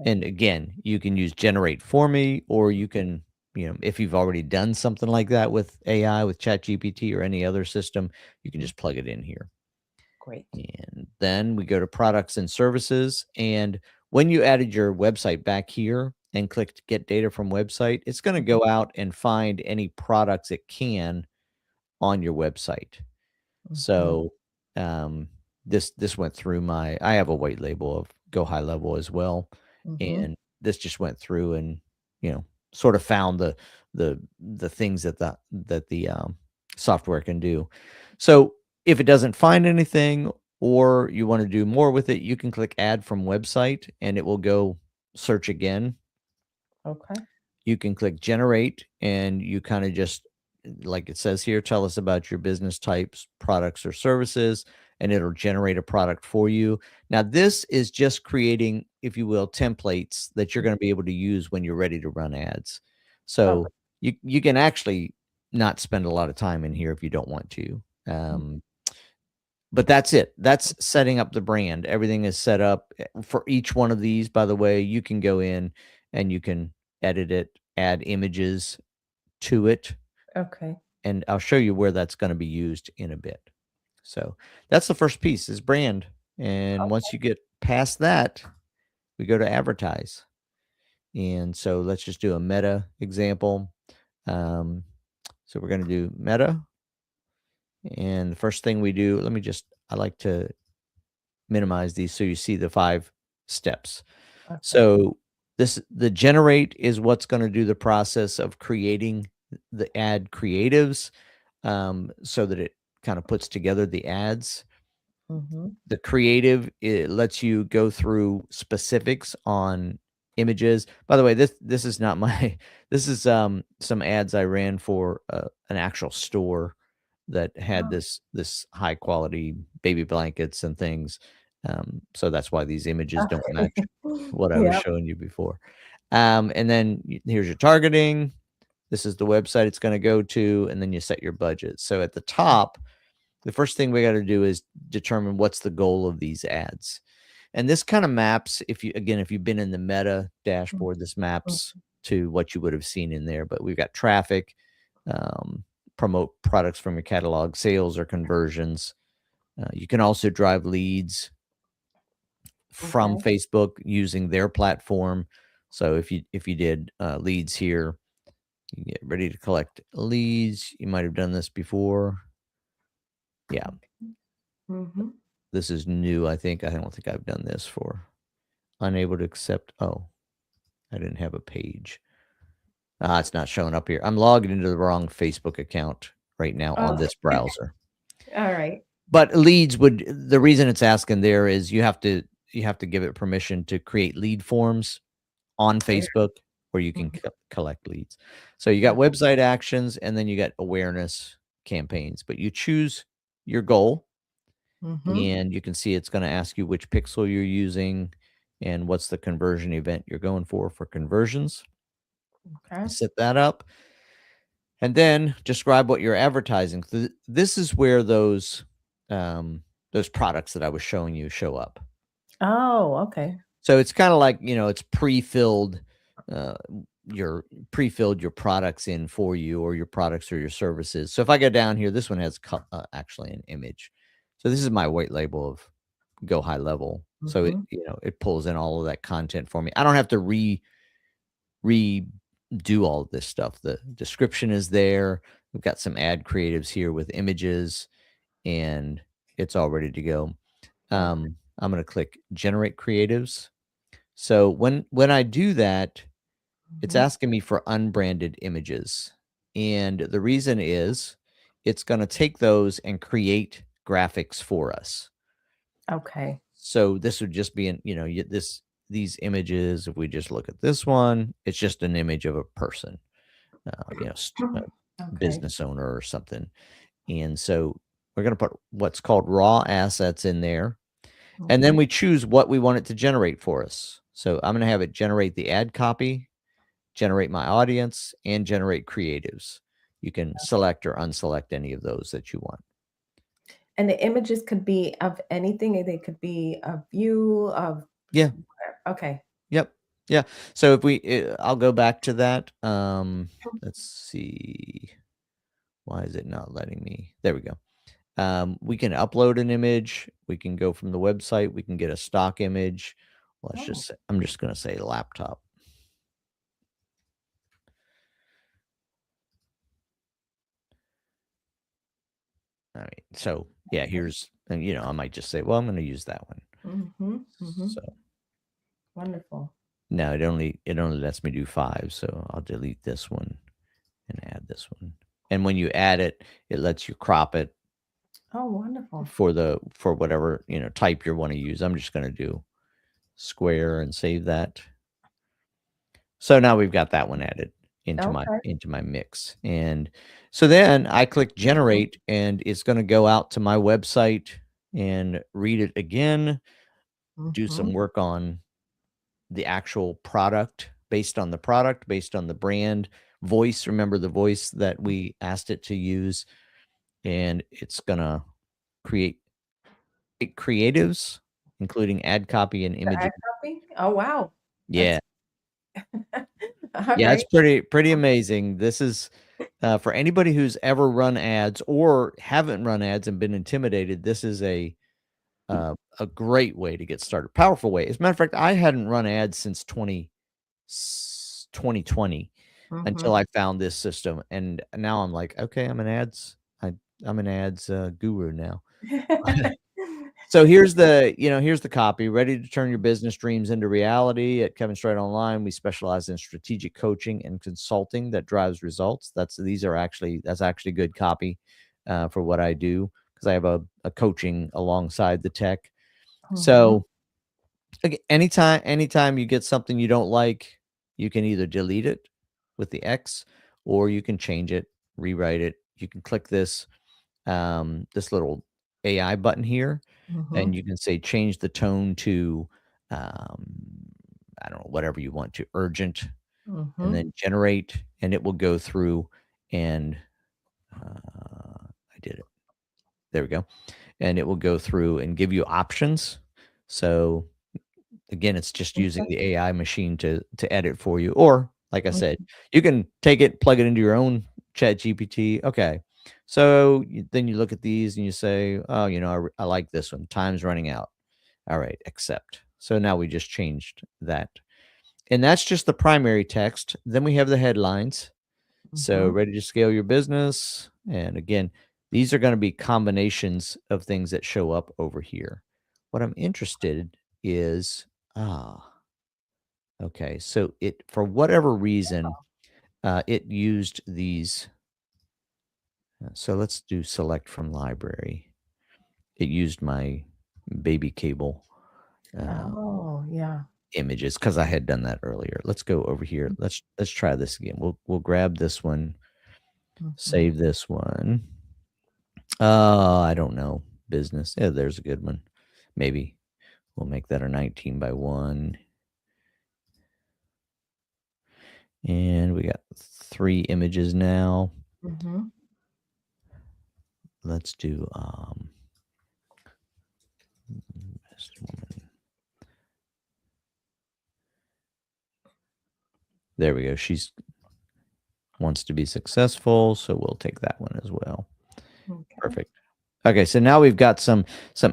And again, you can use generate for me, or you can, if you've already done something like that with AI, with ChatGPT or any other system, you can just plug it in here. Great. And then we go to products and services. And when you added your website back here and clicked get data from website, it's going to go out and find any products it can on your website. So this went through I have a white label of Go High Level as well. And this just went through and, sort of found the things that the software can do. So if it doesn't find anything or you want to do more with it, you can click add from website and it will go search again. Okay. You can click generate and you kind of just, like it says here, tell us about your business types, products or services, and it'll generate a product for you. Now, this is just creating, if you will, templates that you're going to be able to use when you're ready to run ads. So you can actually not spend a lot of time in here if you don't want to. But that's it. That's setting up the brand. Everything is set up for each one of these. By the way, you can go in and you can edit it, add images to it. Okay. And I'll show you where that's going to be used in a bit. So that's the first piece is brand. And once you get past that, we go to advertise. And so let's just do a Meta example. So we're going to do Meta. And the first thing we do, I like to minimize these so you see the 5 steps. Okay. So the generate is what's going to do the process of creating the ad creatives so that it kind of puts together the ads. The creative, it lets you go through specifics on images. By the way, this is not my this is some ads I ran for an actual store that had this high quality baby blankets and things. So that's why these images don't match what I was showing you before. And then here's your targeting. This is the website it's going to go to, and then you set your budget. So at the top, the first thing we got to do is determine what's the goal of these ads. And this kind of maps, if you've been in the Meta dashboard, this maps to what you would have seen in there. But we've got traffic, promote products from your catalog, sales or conversions. You can also drive leads from Facebook using their platform. So if you did leads here, You get ready to collect leads. You might have done this before. Yeah. Mm-hmm. This is new, I think. I don't think I've done this for. Unable to accept. Oh, I didn't have a page. It's not showing up here. I'm logged into the wrong Facebook account right now on this browser. All right. But leads would, the reason it's asking there is you have to give it permission to create lead forms on Facebook where you can collect leads. So you got website actions and then you got awareness campaigns, but you choose your goal and you can see it's going to ask you which pixel you're using and what's the conversion event you're going for conversions. Okay. Set that up. And then describe what you're advertising. This is where those products that I was showing you show up. Oh, okay. So it's kind of like, it's pre-filled, your products in for you, or your products or your services. So if I go down here, this one has actually an image. So this is my white label of Go High Level. So it pulls in all of that content for me. I don't have to redo all of this stuff. The description is there. We've got some ad creatives here with images, and it's all ready to go. I'm going to click Generate Creatives. So when I do that, it's asking me for unbranded images. And the reason is it's going to take those and create graphics for us. Okay. So this would just be these images. If we just look at this one, it's just an image of a person, business owner or something. And so we're going to put what's called raw assets in there. And then we choose what we want it to generate for us. So I'm going to have it generate the ad copy, generate my audience, and generate creatives. You can select or unselect any of those that you want. And the images could be of anything. They could be a view of. Yeah. Okay. Yep. Yeah. So if I'll go back to that. Let's see. Why is it not letting me? There we go. We can upload an image. We can go from the website. We can get a stock image. Let's just say, I'm just going to say laptop. All right. So yeah, here's, and I might just say, well, I'm going to use that one. So wonderful. No, it only lets me do 5. So I'll delete this one and add this one. And when you add it, it lets you crop it. Oh, wonderful. For whatever, type you want to use. I'm just going to do square and save that. So now we've got that one added into my mix. And so then I click generate and it's going to go out to my website and read it again, do some work on the actual product, based on the brand, voice. Remember the voice that we asked it to use. And it's going to create creatives, including ad copy and imaging. Ad copy? Oh, wow. Yeah. Yeah, it's pretty amazing. This is for anybody who's ever run ads or haven't run ads and been intimidated. This is a great way to get started. Powerful way. As a matter of fact, I hadn't run ads since 2020 until I found this system, and now I'm like, okay, I'm an ads guru now. So here's the copy. Ready to turn your business dreams into reality. At Kevin Stride Online, we specialize in strategic coaching and consulting that drives results. That's actually good copy for what I do, because I have a coaching alongside the tech. So again, anytime you get something you don't like, you can either delete it with the X, or you can change it, rewrite it. You can click this little AI button here, and you can say change the tone to I don't know, whatever you want to, urgent, and then generate, and it will go through and I did it. There we go. And it will go through and give you options. So again, it's just using the AI machine to edit for you. Or like I said, you can take it, plug it into your own Chat GPT. Okay. So then you look at these and you say, oh, I like this one. Time's running out. All right, accept. So now we just changed that. And that's just the primary text. Then we have the headlines. So ready to scale your business. And again, these are going to be combinations of things that show up over here. What I'm interested is, okay. So it, for whatever reason, it used these. So let's do select from library. It used my baby cable Oh, yeah. images because I had done that earlier. Let's go over here. Let's try this again. We'll grab this one, save this one. I don't know. Business. Yeah, there's a good one. Maybe we'll make that a 19 by 1. And we got 3 images now. Let's do best woman. There we go. She's wants to be successful, so we'll take that one as well. Perfect. Okay, so now we've got some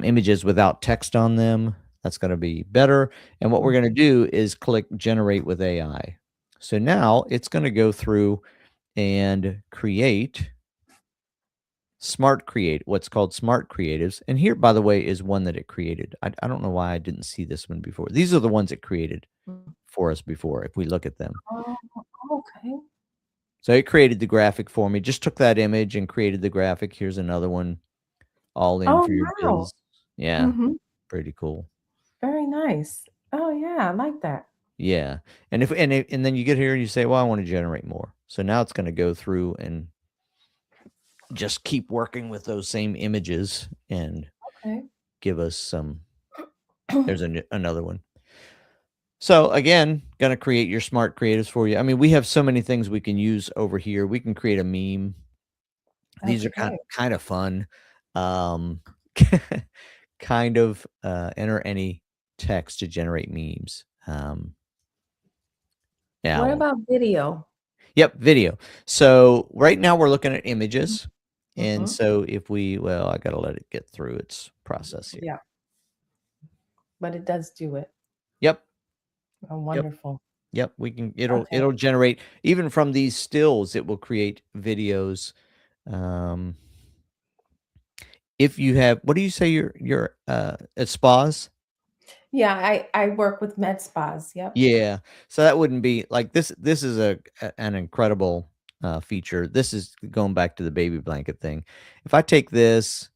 images without text on them. That's going to be better. And what we're going to do is click generate with AI. So now it's going to go through and create what's called smart creatives. And here, by the way, is one that it created. I don't know why I didn't see this one before. These are the ones it created for us before, if we look at them. Oh, okay. So it created the graphic for me, just took that image and created the graphic. Here's another one, all in for your wow. biz. Yeah, Mhm. pretty cool. Very nice. Oh, yeah, I like that. Yeah, and and then you get here and you say, well, I want to generate more. So now it's going to go through and just keep working with those same images and Okay. give us some. There's another one. So again, going to create your smart creatives for you. I mean, we have so many things we can use over here. We can create a meme. These are kind of fun. Kind of enter any text to generate memes. Yeah. What about video? Yep, video. So right now we're looking at images. And so if we, well, I got to let it get through its process here. Yeah. But it does do it. Yep. Oh, wonderful. Yep, we can. It'll generate even from these stills. It will create videos. If you have, what do you say you're at spas? Yeah, I work with med spas. Yep. Yeah, so that wouldn't be like this. This is an incredible feature. This is going back to the baby blanket thing. If I take this,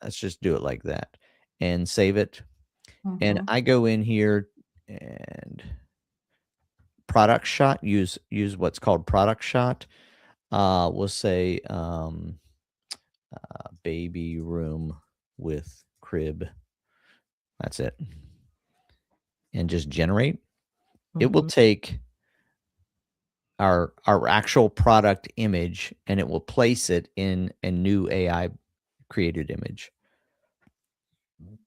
let's just do it like that and save it, and I go in here and product shot. Use what's called product shot. We'll say baby room with crib. That's it. And just generate. It will take our actual product image and it will place it in a new AI created image.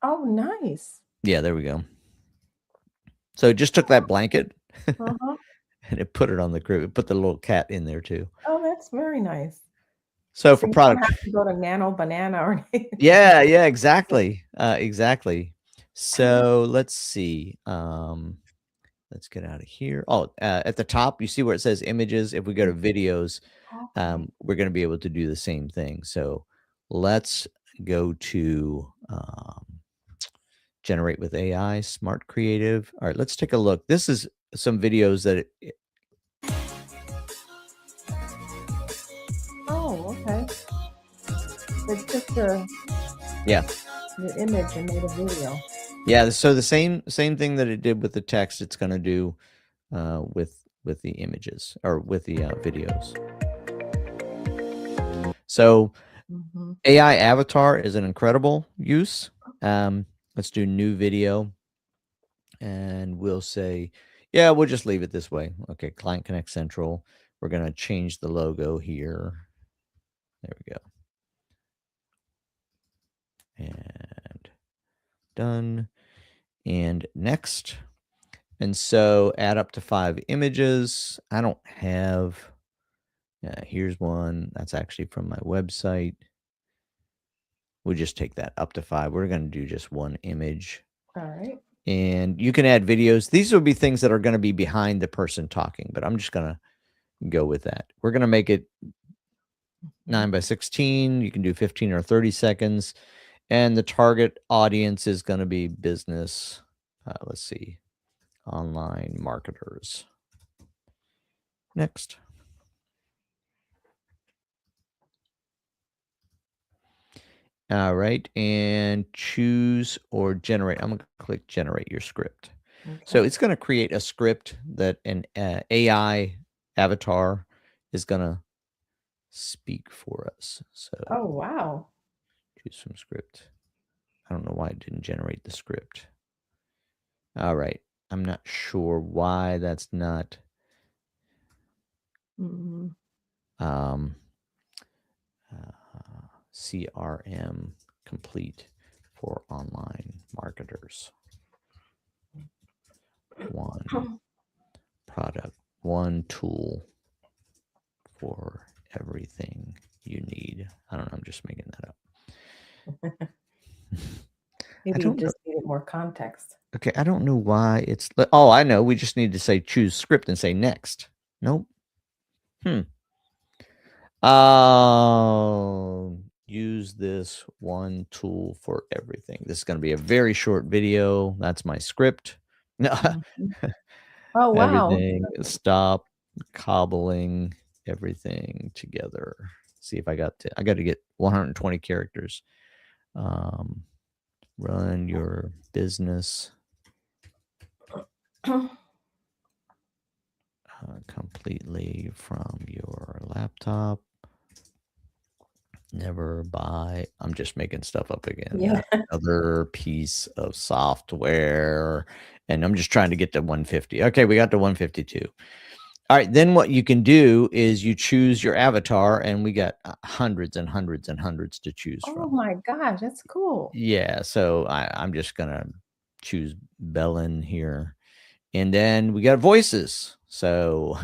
Oh, nice. Yeah, there we go. So it just took that blanket and it put it on the crib. It put the little cat in there too. Oh, that's very nice. So for you product, don't have to go to Nano Banana or anything. yeah, exactly. Exactly. So let's see. Let's get out of here. Oh, at the top, you see where it says images. If we go to videos, we're going to be able to do the same thing. So let's go to generate with AI, smart creative. All right, let's take a look. This is some videos that Oh, okay. It's just the image and made a video. Yeah, so the same thing that it did with the text, it's going to do with the images or with the videos. So AI avatar is an incredible use. Let's do new video, and we'll say, yeah, we'll just leave it this way. Okay, Client Connect Central. We're going to change the logo here. There we go. And done. And next. And so add up to 5 images. I don't have, here's one. That's actually from my website. We'll just take that up to 5. We're going to do just 1 image. All right. And you can add videos. These will be things that are going to be behind the person talking, but I'm just going to go with that. We're going to make it 9:16. You can do 15 or 30 seconds. And the target audience is going to be business. Let's see. Online marketers. Next. All right. And choose or generate. I'm going to click generate your script. So it's going to create a script that an AI avatar is going to speak for us. So Oh, wow. choose from script. I don't know why it didn't generate the script. All right. I'm not sure why that's not CRM complete for online marketers. One product, one tool for everything you need. I don't know. I'm just making that up. Maybe you just needed more context. Okay, I don't know why it's. Oh, I know. We just need to say choose script and say next. Nope. Use this one tool for everything. This is going to be a very short video. That's my script. No. Oh, wow. Everything. Stop cobbling everything together. See if I got to. I got to get 120 characters. Run your business completely from your laptop. Never buy. I'm just making stuff up again. Yeah. Another piece of software. And I'm just trying to get to 150. Okay, we got to 152. All right, then what you can do is you choose your avatar, and we got hundreds and hundreds and hundreds to choose Oh from. my gosh, that's cool. Yeah, so I'm just gonna choose Bellin here. And then we got voices. So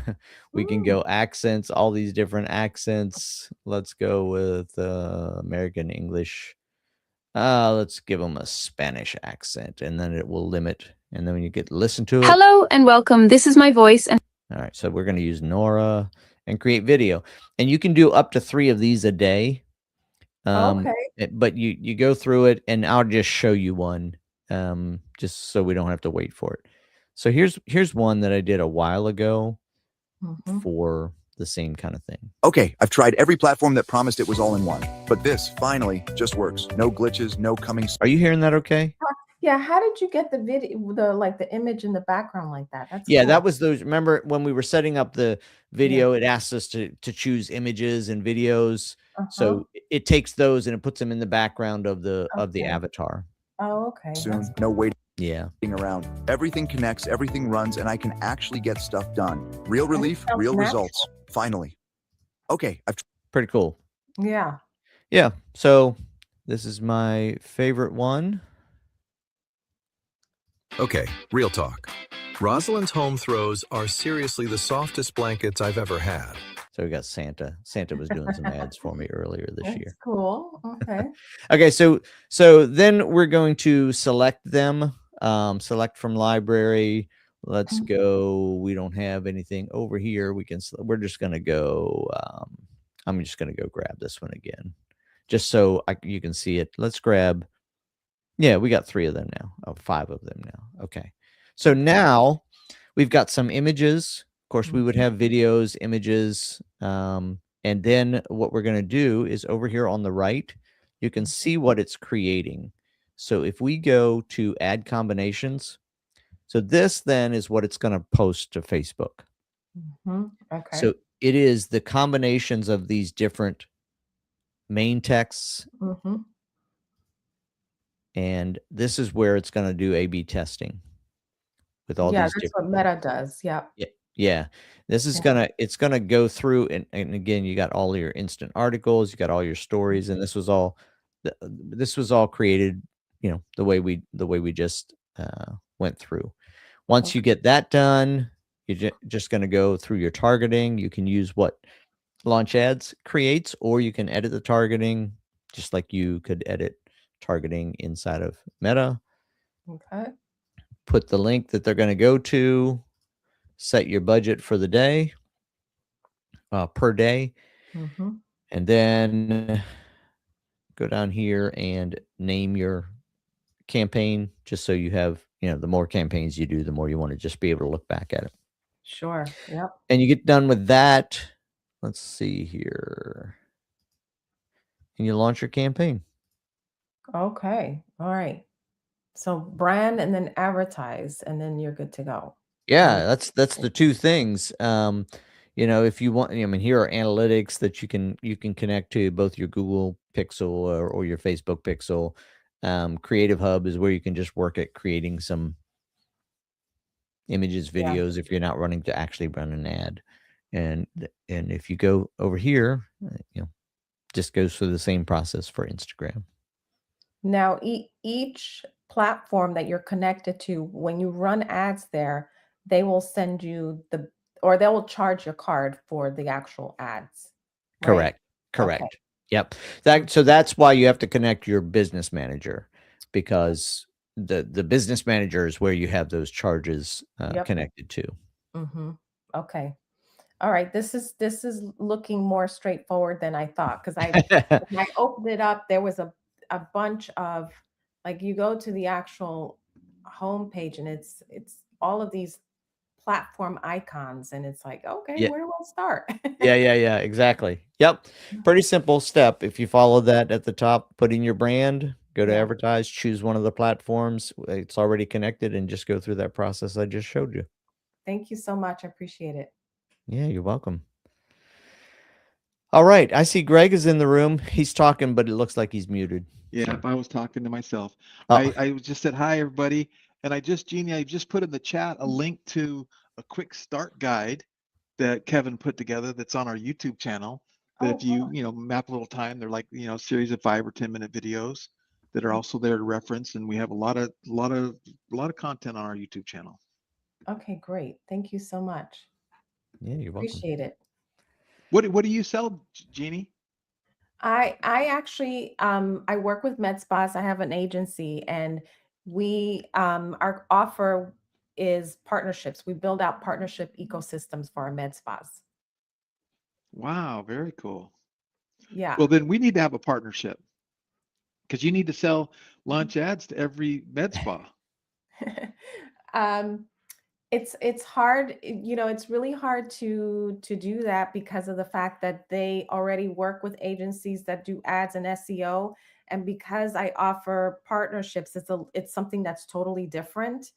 we can go accents, all these different accents. Let's go with American English. Let's give them a Spanish accent, and then it will limit. And then when you get to listen to it. Hello and welcome. This is my voice. And all right, so we're going to use Nora and create video. And you can do up to 3 of these a day. Okay. But you go through it, and I'll just show you one just so we don't have to wait for it. So here's one that I did a while ago for the same kind of thing. Okay, I've tried every platform that promised it was all in one, but this finally just works. No glitches, no coming. Are you hearing that okay? Yeah, how did you get the video, the image in the background like that? That's Yeah, cool. that was those. Remember when we were setting up the video, it asked us to choose images and videos. So it takes those and it puts them in the background of the avatar. Oh, okay. Soon, no waiting. Yeah. Around. Everything connects, everything runs, and I can actually get stuff done. Real relief, sounds real natural. results. Finally. Okay, I've Pretty cool. Yeah. Yeah. So this is my favorite one. Okay, real talk. Rosalind's home throws are seriously the softest blankets I've ever had. So we got Santa. Santa was doing some ads for me earlier this year. That's cool. Okay. Okay, so then we're going to select them. Select from library. Let's go. We don't have anything over here. We're just gonna go. I'm just gonna go grab this one again, just so you can see it. Let's grab. Yeah, we got 3 of them now. Oh, 5 of them now. Okay, so now we've got some images. Of course, we would have videos, images, and then what we're gonna do is over here on the right, you can see what it's creating. So if we go to add combinations, so this then is what it's going to post to Facebook. Okay. So it is the combinations of these different main texts. And this is where it's going to do A/B testing with all these that's what Meta does. Yeah. Yeah. This is it's gonna go through and again, you got all your instant articles, you got all your stories, and this was all created, the way we just went through. Once you get that done, you're just going to go through your targeting. You can use what Launch Ads creates, or you can edit the targeting just like you could edit targeting inside of Meta. Okay. Put the link that they're going to go to, set your budget for the day. per day. Mhm. And then go down here and name your campaign, just so you have, the more campaigns you do, the more you want to just be able to look back at it. Sure. Yep. And you get done with that. Let's see here. And you launch your campaign. Okay. All right. So brand and then advertise, and then you're good to go. Yeah, that's the two things. If you want, here are analytics that you can connect to, both your Google Pixel or your Facebook Pixel. Creative Hub is where you can just work at creating some images, Yeah. videos, if you're not running to actually run an ad. And if you go over here, just goes through the same process for Instagram. Now, each platform that you're connected to, when you run ads there, they will send you or they will charge your card for the actual ads. Right? Correct. Correct. Yep. So that's why you have to connect your business manager, because the business manager is where you have those charges Yep. connected to. Mm-hmm. Okay. All right. This is looking more straightforward than I thought, because when I opened it up, there was a bunch of, like, you go to the actual homepage and it's all of these platform icons, and it's like, okay, Yeah. where do I start? Yeah, exactly. Yep. Pretty simple step. If you follow that at the top, put in your brand, go to Yeah. advertise, choose one of the platforms. It's already connected, and just go through that process I just showed you. Thank you so much. I appreciate it. Yeah, you're welcome. All right. I see Greg is in the room. He's talking, but it looks like he's muted. Yeah, I was talking to myself. Oh. I just said hi, everybody. And Jeannie, I just put in the chat a link to a quick start guide that Kevin put together that's on our YouTube channel. That if you, map a little time, they're like, a series of 5 or 10-minute videos that are also there to reference. And we have a lot of content on our YouTube channel. Okay, great. Thank you so much. Yeah, you're welcome. Appreciate it. What do you sell, Jeannie? I actually I work with med spas. I have an agency, and we our offer is partnerships. We build out partnership ecosystems for our med spas. Wow, very cool. Yeah. Well, then we need to have a partnership, because you need to sell launch ads to every med spa. It's hard, it's really hard to do that, because of the fact that they already work with agencies that do ads and SEO. And because I offer partnerships, it's something that's totally different.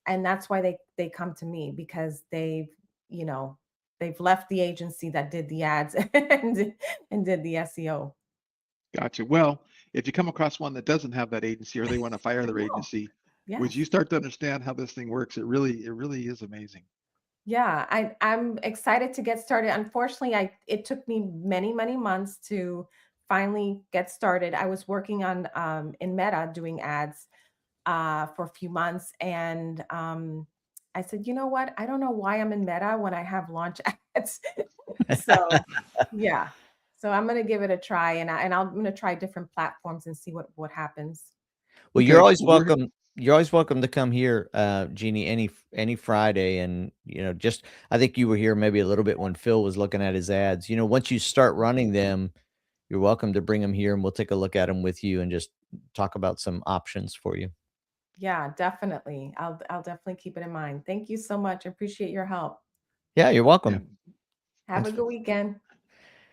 And that's why they come to me, because they've left the agency that did the ads and did the SEO. Gotcha. Well, if you come across one that doesn't have that agency, or they want to fire their agency, would you Yes. start to understand how this thing works? It really is amazing. Yeah, I'm excited to get started. Unfortunately, it took me many, many months to finally get started. I was working on in Meta doing ads for a few months, and I said, you know what? I don't know why I'm in Meta when I have launch ads. So yeah, so I'm gonna give it a try, and I'm gonna try different platforms and see what happens. Well, Okay, you're always well, we're- welcome. You're always welcome to come here, Jeannie, any Friday. And, just, I think you were here maybe a little bit when Phil was looking at his ads. Once you start running them, you're welcome to bring them here, and we'll take a look at them with you and just talk about some options for you. Yeah, definitely. I'll definitely keep it in mind. Thank you so much. I appreciate your help. Yeah, you're welcome. Have a good weekend.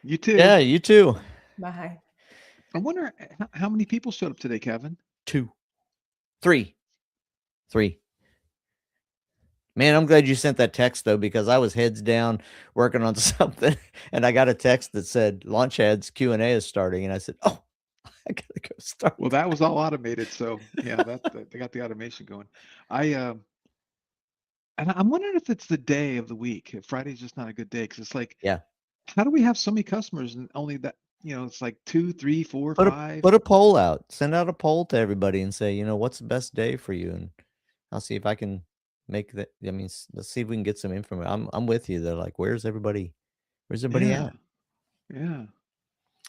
You too. Yeah, you too. Bye. I wonder how many people showed up today, Kevin? 2, 3. Man, I'm glad you sent that text, though, because I was heads down working on something, and I got a text that said launch ads Q&A is starting, and I said, oh, I gotta go start. Well, that was all automated, so yeah, they got the automation going. And I'm wondering if it's the day of the week. If Friday's just not a good day, because it's like, Yeah. how do we have so many customers and only that? It's like 2, 3, 4, Put 5. a poll out. Send out a poll to everybody and say, what's the best day for you? And I'll see if I can make that. I mean, let's see if we can get some information. I'm with you. They're like, where's everybody? Where's everybody Yeah. at? Yeah.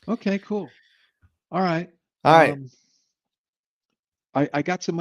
Okay, cool. All right. All right. I got some